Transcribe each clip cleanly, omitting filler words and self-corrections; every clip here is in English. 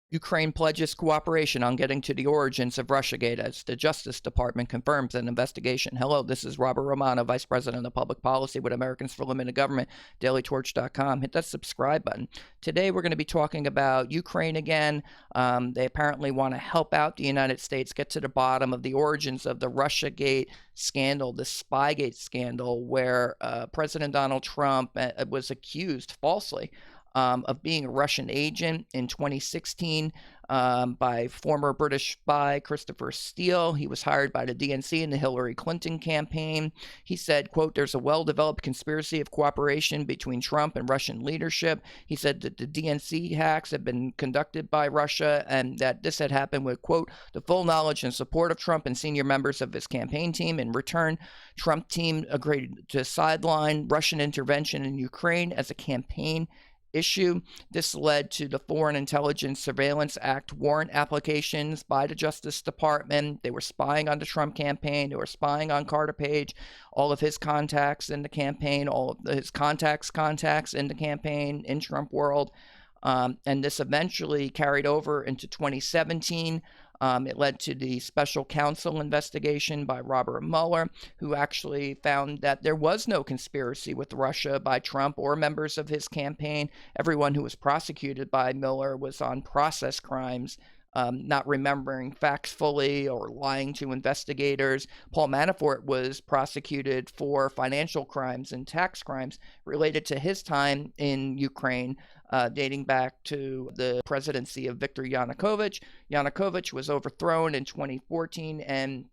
Ukraine pledges cooperation on getting to the origins of Russiagate as the Justice Department confirms an investigation. Hello, this is Robert Romano, Vice President of Public Policy with Americans for Limited Government, dailytorch.com. Hit that subscribe button. Today we're going to be talking about Ukraine again. They apparently want to help out the United States get to the bottom of the origins of the Russiagate scandal, the Spygate scandal, where President Donald Trump was accused falsely of being a Russian agent in 2016 by former British spy Christopher Steele. He was hired by the DNC in the Hillary Clinton campaign. He said, quote, "There's a well-developed conspiracy of cooperation between Trump and Russian leadership." He said that the DNC hacks had been conducted by Russia and that this had happened with, quote, "the full knowledge and support of Trump and senior members of his campaign team." In return, Trump team agreed to sideline Russian intervention in Ukraine as a campaign issue. This led to the Foreign Intelligence Surveillance Act warrant applications by the Justice Department. They were spying on the Trump campaign. They were spying on Carter Page, all of his contacts in the campaign, all of his contacts in the campaign in Trump world. And this eventually carried over into 2017. It led to the special counsel investigation by Robert Mueller, who actually found that there was no conspiracy with Russia by Trump or members of his campaign. Everyone who was prosecuted by Mueller was on process crimes, not remembering facts fully or lying to investigators. Paul Manafort was prosecuted for financial crimes and tax crimes related to his time in Ukraine, dating back to the presidency of Viktor Yanukovych. Yanukovych was overthrown in 2014, and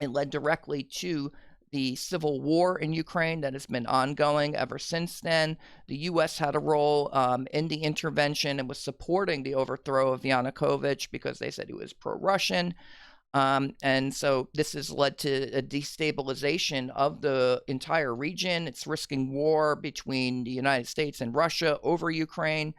it led directly to the civil war in Ukraine that has been ongoing ever since then. The U.S. had a role in the intervention and was supporting the overthrow of Yanukovych because they said he was pro-Russian. And so this has led to a destabilization of the entire region. It's risking war between the United States and Russia over Ukraine.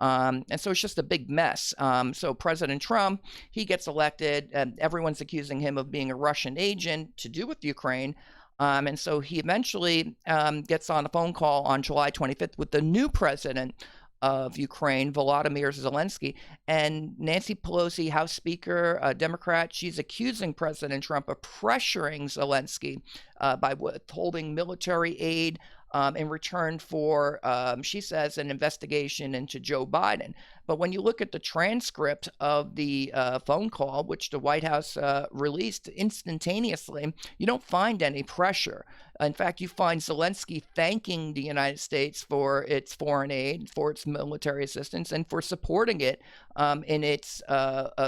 And so it's just a big mess. So President Trump, he gets elected, and everyone's accusing him of being a Russian agent to do with Ukraine. And so he eventually gets on a phone call on July 25th with the new president of Ukraine, Volodymyr Zelensky, and Nancy Pelosi, House Speaker, a Democrat, she's accusing President Trump of pressuring Zelensky by withholding military aid in return for, she says, an investigation into Joe Biden. But when you look at the transcript of the phone call, which the White House released instantaneously, you don't find any pressure. In fact, you find Zelensky thanking the United States for its foreign aid, for its military assistance, and for supporting it in its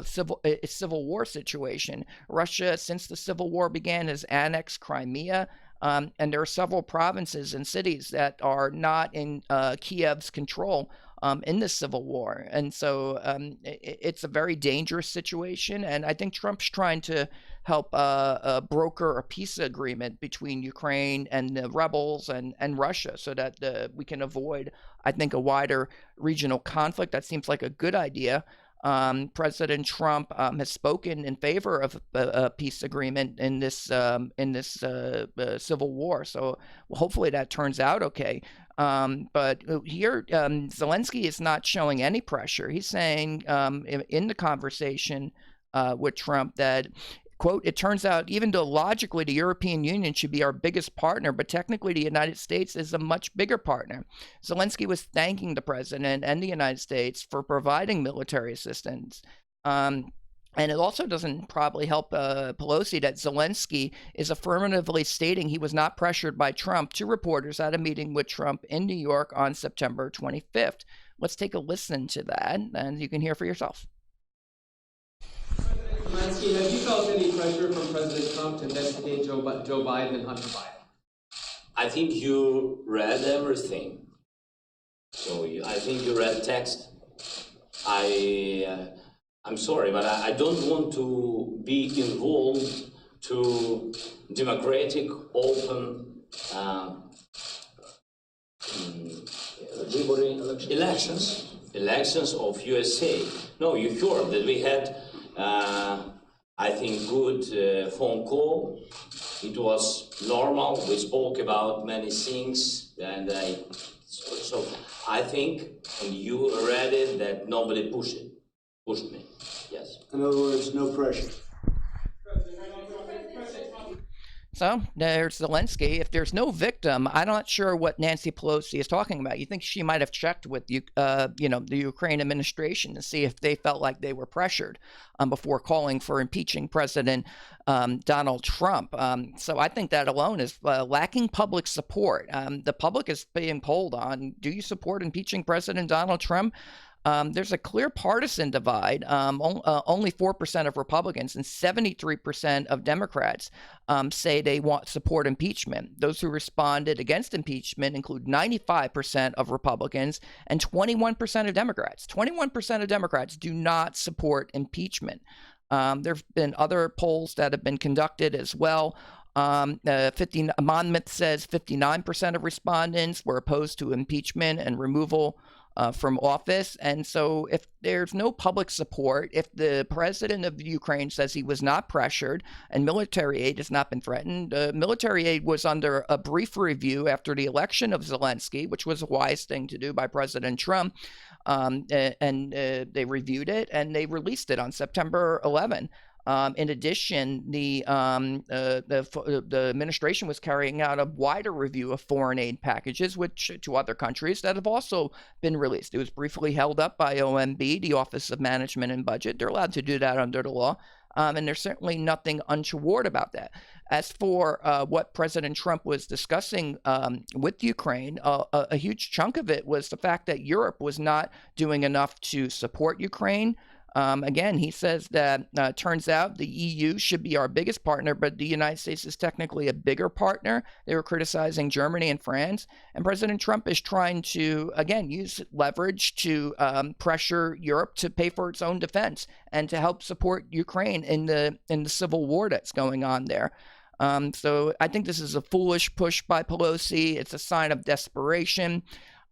civil war situation. Russia, since the civil war began, has annexed Crimea. And there are several provinces and cities that are not in Kiev's control in this civil war. And so it's a very dangerous situation. And I think Trump's trying to help broker a peace agreement between Ukraine and the rebels and Russia so that we can avoid, I think, a wider regional conflict. That seems like a good idea. President Trump has spoken in favor of a peace agreement in this civil war. So hopefully that turns out okay. But here, Zelensky is not showing any pressure. He's saying in the conversation with Trump that, quote, "It turns out even though logically the European Union should be our biggest partner, but technically the United States is a much bigger partner." Zelensky was thanking the president and the United States for providing military assistance. And it also doesn't probably help Pelosi that Zelensky is affirmatively stating he was not pressured by Trump to reporters at a meeting with Trump in New York on September 25th. Let's take a listen to that, and you can hear for yourself. Zelensky, have you felt any pressure from President Trump to investigate Joe Biden and Hunter Biden? I think you read everything. So I think you read text. I'm sorry, but I don't want to be involved to democratic, open elections of USA. No, you heard that we had, I think, good phone call. It was normal. We spoke about many things, and so I think, and you read it, that nobody pushed it. pushed me. Yes. In other words, no pressure. So there's Zelensky. If there's no victim, I'm not sure what Nancy Pelosi is talking about. You think she might have checked with the Ukraine administration to see if they felt like they were pressured before calling for impeaching President Donald Trump. So I think that alone is lacking public support. The public is being polled on, do you support impeaching President Donald Trump? There's a clear partisan divide. Only 4% of Republicans and 73% of Democrats say they support impeachment. Those who responded against impeachment include 95% of Republicans and 21% of Democrats. 21% of Democrats do not support impeachment. There have been other polls that have been conducted as well. Monmouth says 59% of respondents were opposed to impeachment and removal from office. And so if there's no public support, if the president of Ukraine says he was not pressured and military aid has not been threatened, military aid was under a brief review after the election of Zelensky, which was a wise thing to do by President Trump. And they reviewed it and they released it on September 11. In addition, the administration was carrying out a wider review of foreign aid packages, to other countries that have also been released. It was briefly held up by OMB, the Office of Management and Budget. They're allowed to do that under the law. And there's certainly nothing untoward about that. As for what President Trump was discussing with Ukraine, a huge chunk of it was the fact that Europe was not doing enough to support Ukraine. Again, he says that turns out the EU should be our biggest partner, but the United States is technically a bigger partner. They were criticizing Germany and France. And President Trump is trying to, again, use leverage to pressure Europe to pay for its own defense and to help support Ukraine in the civil war that's going on there. So I think this is a foolish push by Pelosi. It's a sign of desperation.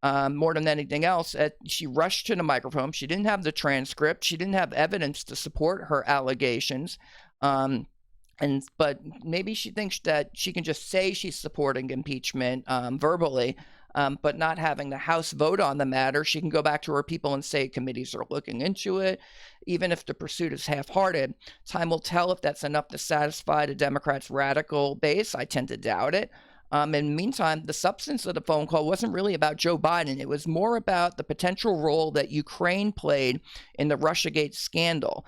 More than anything else, she rushed to the microphone. She didn't have the transcript. She didn't have evidence to support her allegations. But maybe she thinks that she can just say she's supporting impeachment verbally, but not having the House vote on the matter. She can go back to her people and say committees are looking into it. Even if the pursuit is half-hearted, time will tell if that's enough to satisfy the Democrats' radical base. I tend to doubt it. In the meantime, the substance of the phone call wasn't really about Joe Biden. It was more about the potential role that Ukraine played in the Russiagate scandal,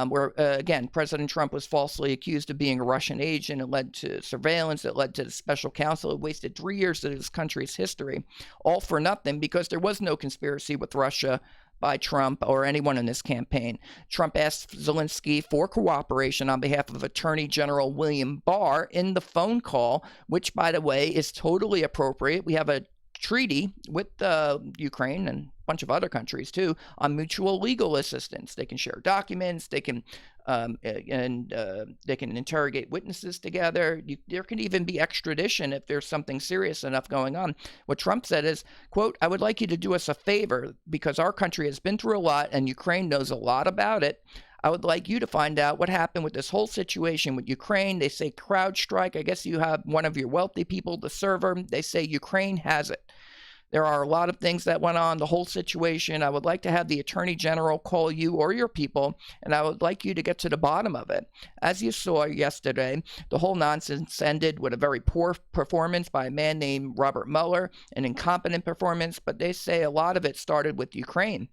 where, again, President Trump was falsely accused of being a Russian agent. It led to surveillance. It led to the special counsel. It wasted 3 years of this country's history, all for nothing, because there was no conspiracy with Russia by Trump or anyone in this campaign. Trump asked Zelensky for cooperation on behalf of Attorney General William Barr in the phone call, which, by the way, is totally appropriate. We have a treaty with Ukraine and a bunch of other countries too on mutual legal assistance. They can share documents. They can they can interrogate witnesses together. There can even be extradition if there's something serious enough going on. What Trump said is, quote, "I would like you to do us a favor because our country has been through a lot and Ukraine knows a lot about it. I would like you to find out what happened with this whole situation with Ukraine. They say CrowdStrike. I guess you have one of your wealthy people, the server. They say Ukraine has it. There are a lot of things that went on, the whole situation. I would like to have the Attorney General call you or your people, and I would like you to get to the bottom of it." As you saw yesterday, the whole nonsense ended with a very poor performance by a man named Robert Mueller, an incompetent performance, but they say a lot of it started with Ukraine.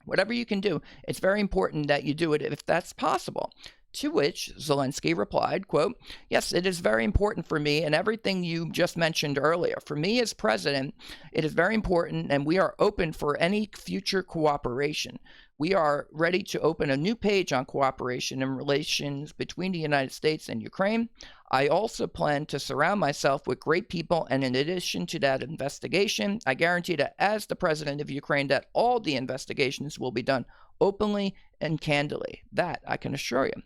Whatever you can do, it's very important that you do it if that's possible. To which Zelensky replied, quote, "Yes, it is very important for me and everything you just mentioned earlier. For me as president, it is very important and we are open for any future cooperation. We are ready to open a new page on cooperation and relations between the United States and Ukraine. I also plan to surround myself with great people, and in addition to that investigation, I guarantee that as the president of Ukraine, that all the investigations will be done openly and candidly. That I can assure you."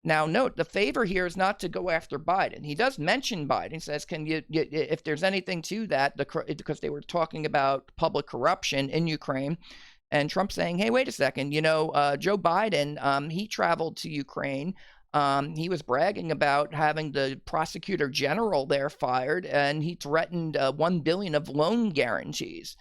Now, note, the favor here is not to go after Biden. He does mention Biden. He says, can you, if there's anything to that, because they were talking about public corruption in Ukraine, and Trump saying, hey, wait a second, Joe Biden, he traveled to Ukraine. He was bragging about having the prosecutor general there fired, and he threatened $1 billion of loan guarantees.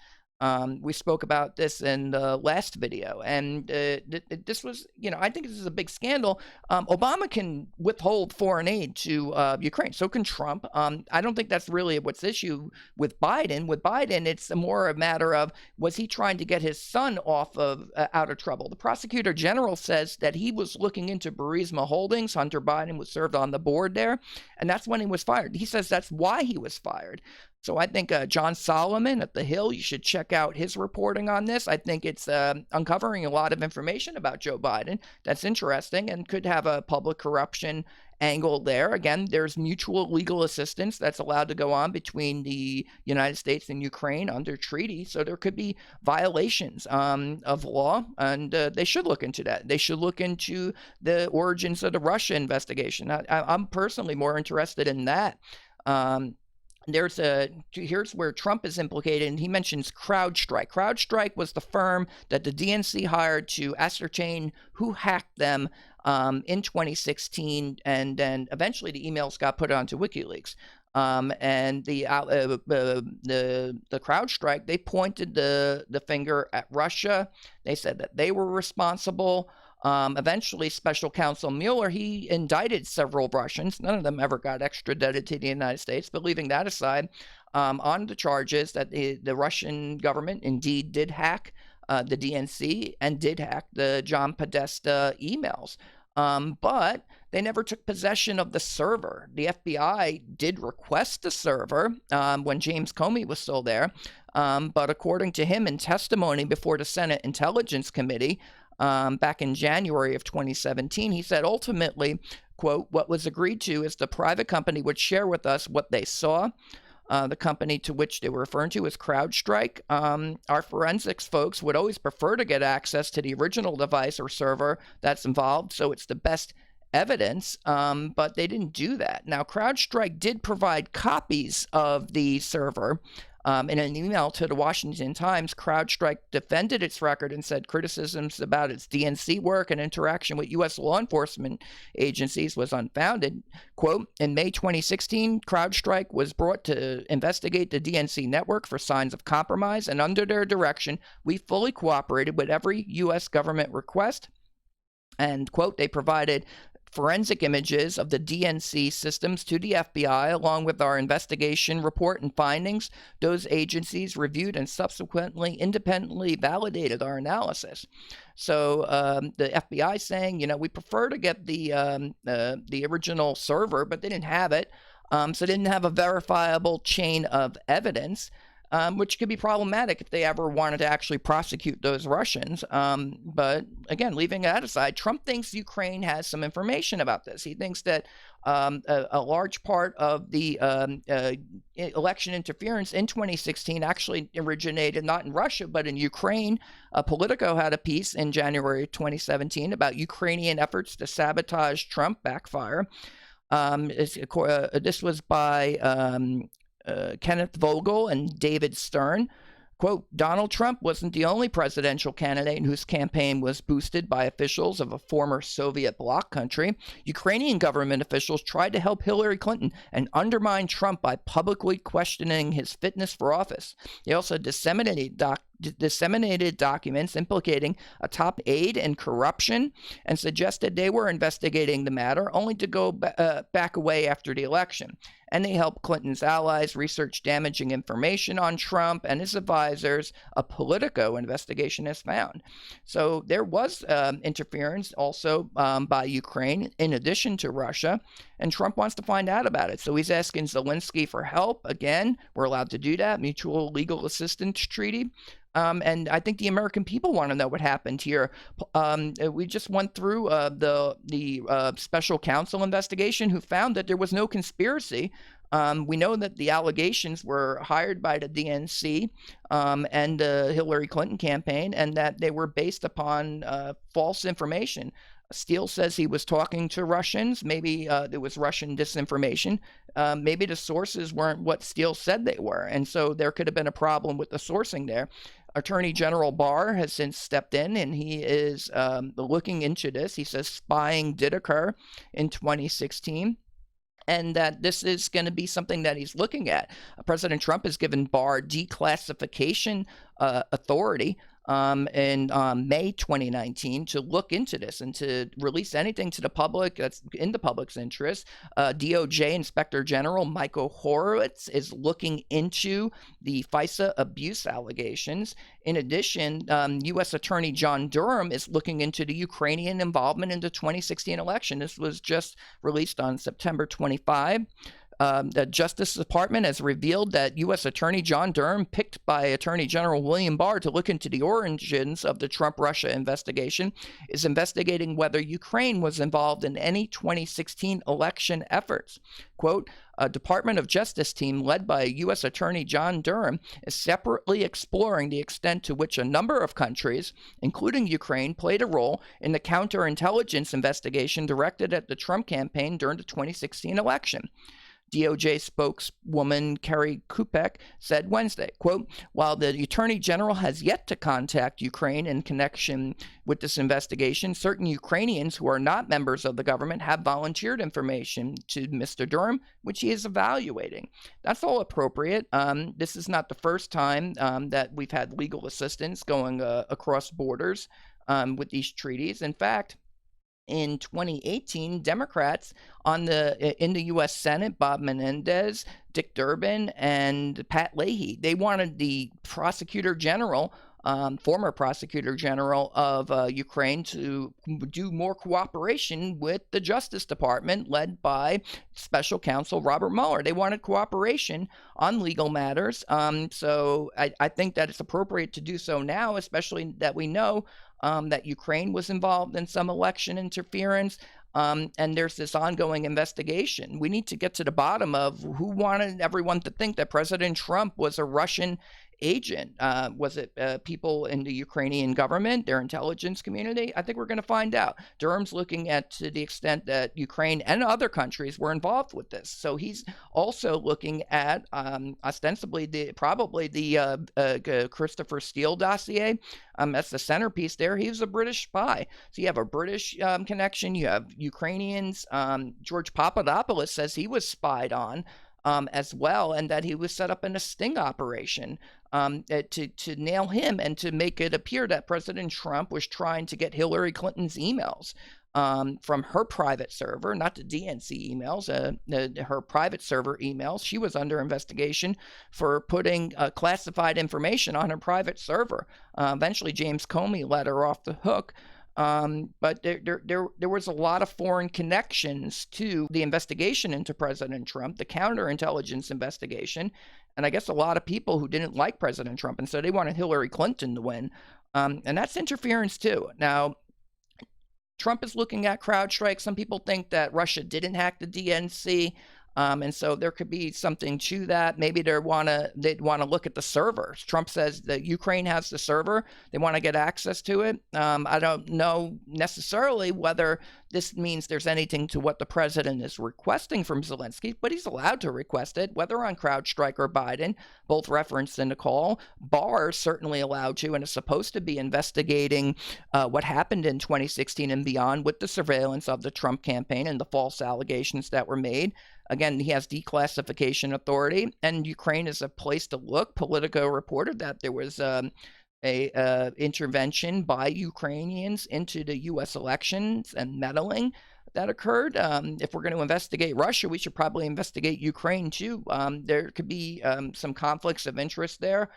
We spoke about this in the last video, and this was, I think this is a big scandal. Obama can withhold foreign aid to Ukraine. So can Trump. I don't think that's really what's issue with Biden. With Biden, it's more a matter of, was he trying to get his son out of trouble? The prosecutor general says that he was looking into Burisma Holdings. Hunter Biden was served on the board there, and that's when he was fired. He says that's why he was fired. So I think John Solomon at The Hill, you should check out his reporting on this. I think it's uncovering a lot of information about Joe Biden that's interesting and could have a public corruption angle there. Again, there's mutual legal assistance that's allowed to go on between the United States and Ukraine under treaty. So there could be violations of law, and they should look into that. They should look into the origins of the Russia investigation. I'm personally more interested in that. Here's where Trump is implicated, and he mentions CrowdStrike. CrowdStrike was the firm that the DNC hired to ascertain who hacked them in 2016, and then eventually the emails got put onto WikiLeaks. And the CrowdStrike, they pointed the finger at Russia. They said that they were responsible. Eventually, Special Counsel Mueller, he indicted several Russians. None of them ever got extradited to the United States. But leaving that aside, on the charges that the Russian government indeed did hack the DNC and did hack the John Podesta emails. But they never took possession of the server. The FBI did request the server when James Comey was still there. But according to him in testimony before the Senate Intelligence Committee, back in January of 2017, he said, ultimately, quote, what was agreed to is the private company would share with us what they saw. The company to which they were referring to is CrowdStrike. Our forensics folks would always prefer to get access to the original device or server that's involved, so it's the best evidence, but they didn't do that. Now, CrowdStrike did provide copies of the server. In an email to the Washington Times, CrowdStrike defended its record and said criticisms about its DNC work and interaction with U.S. law enforcement agencies was unfounded. Quote, in May 2016, CrowdStrike was brought to investigate the DNC network for signs of compromise, and under their direction, we fully cooperated with every U.S. government request. And, quote, they provided forensic images of the DNC systems to the FBI, along with our investigation report and findings. Those agencies reviewed and subsequently independently validated our analysis. So the FBI saying, we prefer to get the original server, but they didn't have it. So they didn't have a verifiable chain of evidence. Which could be problematic if they ever wanted to actually prosecute those Russians. But again, leaving that aside, Trump thinks Ukraine has some information about this. He thinks that a large part of the election interference in 2016 actually originated not in Russia, but in Ukraine. Politico had a piece in January 2017 about Ukrainian efforts to sabotage Trump backfire. This was by Kenneth Vogel and David Stern. Quote, Donald Trump wasn't the only presidential candidate whose campaign was boosted by officials of a former Soviet bloc country. Ukrainian government officials tried to help Hillary Clinton and undermine Trump by publicly questioning his fitness for office. They also disseminated documents implicating a top aide in corruption and suggested they were investigating the matter, only to go back away after the election. And they helped Clinton's allies research damaging information on Trump and his advisors, a Politico investigation has found. So there was interference also by Ukraine, in addition to Russia, and Trump wants to find out about it. So he's asking Zelensky for help. Again, we're allowed to do that, mutual legal assistance treaty. And I think the American people want to know what happened here. We just went through the special counsel investigation, who found that there was no conspiracy. We know that the allegations were hired by the DNC and the Hillary Clinton campaign, and that they were based upon false information. Steele says he was talking to Russians. Maybe there was Russian disinformation. Maybe the sources weren't what Steele said they were. And so there could have been a problem with the sourcing there. Attorney General Barr has since stepped in, and he is looking into this. He says spying did occur in 2016. and that this is going to be something that he's looking at. President Trump has given Barr declassification authority in May 2019 to look into this and to release anything to the public that's in the public's interest. DOJ Inspector General Michael Horowitz is looking into the FISA abuse allegations. In addition, U.S. Attorney John Durham is looking into the Ukrainian involvement in the 2016 election. This was just released on September 25. The Justice Department has revealed that U.S. Attorney John Durham, picked by Attorney General William Barr to look into the origins of the Trump-Russia investigation, is investigating whether Ukraine was involved in any 2016 election efforts. Quote, a Department of Justice team led by U.S. Attorney John Durham is separately exploring the extent to which a number of countries, including Ukraine, played a role in the counterintelligence investigation directed at the Trump campaign during the 2016 election. DOJ spokeswoman Carrie Kupek said Wednesday, quote, while the Attorney General has yet to contact Ukraine in connection with this investigation, certain Ukrainians who are not members of the government have volunteered information to Mr. Durham, which he is evaluating. That's all appropriate. This is not the first time that we've had legal assistance going across borders with these treaties. In fact, in 2018, Democrats in the U.S. Senate, Bob Menendez, Dick Durbin, and Pat Leahy, they wanted the prosecutor general, former prosecutor general of Ukraine, to do more cooperation with the Justice Department led by Special Counsel Robert Mueller. They wanted cooperation on legal matters. So I think that it's appropriate to do so now, especially that we know that Ukraine was involved in some election interference, and there's this ongoing investigation. We need to get to the bottom of who wanted everyone to think that President Trump was a Russian agent. Was it people in the Ukrainian government, their intelligence community? I think we're going to find out. Durham's looking at to the extent that Ukraine and other countries were involved with this. So he's also looking at ostensibly probably the Christopher Steele dossier. That's the centerpiece there. He was a British spy. So you have a British connection. You have Ukrainians. George Papadopoulos says he was spied on as well, and that he was set up in a sting operation to nail him and to make it appear that President Trump was trying to get Hillary Clinton's emails from her private server, not the DNC emails, her private server emails. She was under investigation for putting classified information on her private server. Eventually, James Comey let her off the hook. But there was a lot of foreign connections to the investigation into President Trump, the counterintelligence investigation, and I guess a lot of people who didn't like President Trump, and so they wanted Hillary Clinton to win, and that's interference too. Now, Trump is looking at CrowdStrike. Some people think that Russia didn't hack the DNC. And so there could be something to that. Maybe they'd want to look at the servers. Trump says that Ukraine has the server. They want to get access to it. I don't know necessarily whether this means there's anything to what the president is requesting from Zelensky, but he's allowed to request it, whether on CrowdStrike or Biden, both referenced in the call. Barr is certainly allowed to and is supposed to be investigating what happened in 2016 and beyond with the surveillance of the Trump campaign and the false allegations that were made. Again, he has declassification authority, and Ukraine is a place to look. Politico reported that there was a intervention by Ukrainians into the U.S. elections and meddling that occurred. If we're going to investigate Russia, we should probably investigate Ukraine too. There could be some conflicts of interest there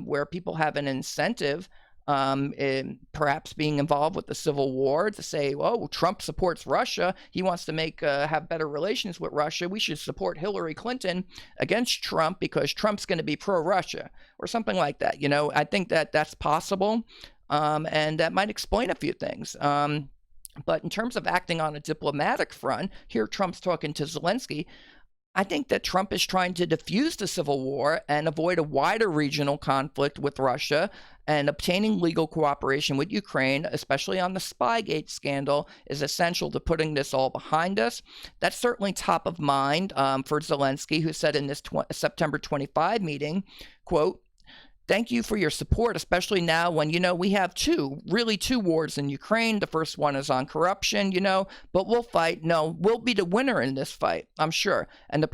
where people have an incentive in perhaps being involved with the civil war to say, oh, Trump supports Russia. He wants to have better relations with Russia. We should support Hillary Clinton against Trump because Trump's going to be pro-Russia or something like that. You know, I think that that's possible, and that might explain a few things. But in terms of acting on a diplomatic front, here Trump's talking to Zelensky. I think that Trump is trying to diffuse the civil war and avoid a wider regional conflict with Russia, and obtaining legal cooperation with Ukraine, especially on the Spygate scandal, is essential to putting this all behind us. That's certainly top of mind for Zelensky, who said in this September 25 meeting, quote, thank you for your support, especially now when, we have two wars in Ukraine. The first one is on corruption, but we'll fight. No, we'll be the winner in this fight, I'm sure. And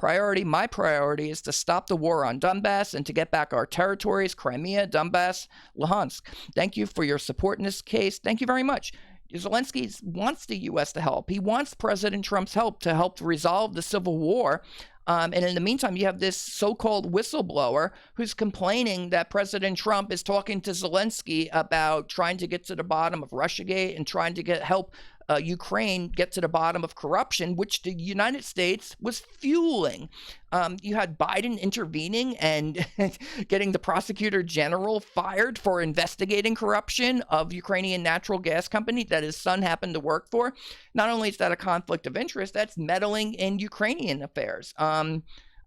my priority is to stop the war on Donbass and to get back our territories, Crimea, Donbass, Luhansk. Thank you for your support in this case. Thank you very much. Zelensky wants the U.S. to help. He wants President Trump's help to help resolve the civil war. And in the meantime, you have this so-called whistleblower who's complaining that President Trump is talking to Zelensky about trying to get to the bottom of Russiagate and trying to help Ukraine get to the bottom of corruption, which the United States was fueling. You had Biden intervening and getting the prosecutor general fired for investigating corruption of Ukrainian natural gas company that his son happened to work for. Not only is that a conflict of interest, that's meddling in Ukrainian affairs.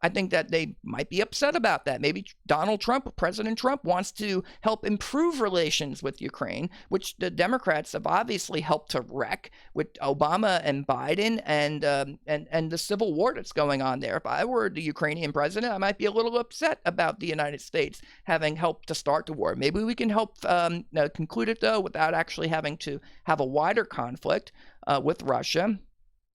I think that they might be upset about that. Maybe President Trump wants to help improve relations with Ukraine, which the Democrats have obviously helped to wreck with Obama and Biden and the civil war that's going on there. If I were the Ukrainian president, I might be a little upset about the United States having helped to start the war. Maybe we can help conclude it, though, without actually having to have a wider conflict with Russia.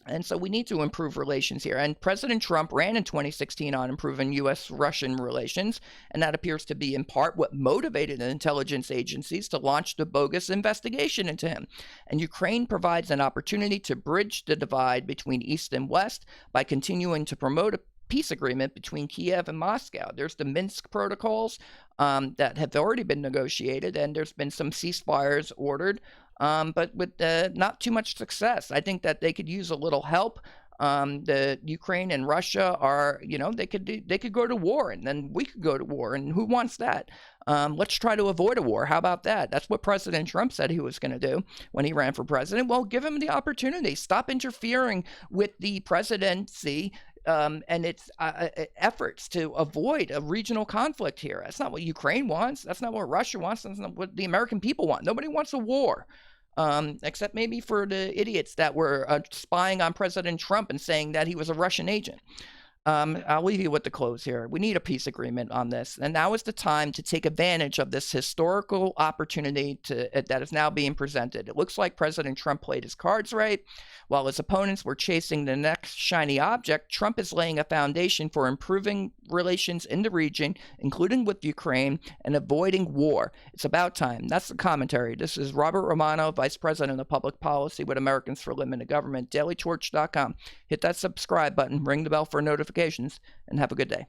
And so we need to improve relations here. And President Trump ran in 2016 on improving U.S.-Russian relations, and that appears to be in part what motivated the intelligence agencies to launch the bogus investigation into him. And Ukraine provides an opportunity to bridge the divide between East and West by continuing to promote a peace agreement between Kiev and Moscow. There's the Minsk protocols that have already been negotiated, and there's been some ceasefires ordered, but with not too much success. I think that they could use a little help. The Ukraine and Russia are, they could go to war, and then we could go to war, and who wants that? Let's try to avoid a war. How about that? That's what President Trump said he was going to do when he ran for president. Well, give him the opportunity. Stop interfering with the presidency and its efforts to avoid a regional conflict here. That's not what Ukraine wants. That's not what Russia wants. That's not what the American people want. Nobody wants a war. Except maybe for the idiots that were spying on President Trump and saying that he was a Russian agent. I'll leave you with the close here. We need a peace agreement on this, and now is the time to take advantage of this historical opportunity that is now being presented. It looks like President Trump played his cards right. While his opponents were chasing the next shiny object, Trump is laying a foundation for improving relations in the region, including with Ukraine, and avoiding war. It's about time. That's the commentary. This is Robert Romano, Vice President of Public Policy with Americans for Limited Government, dailytorch.com. Hit that subscribe button, ring the bell for notifications, and have a good day.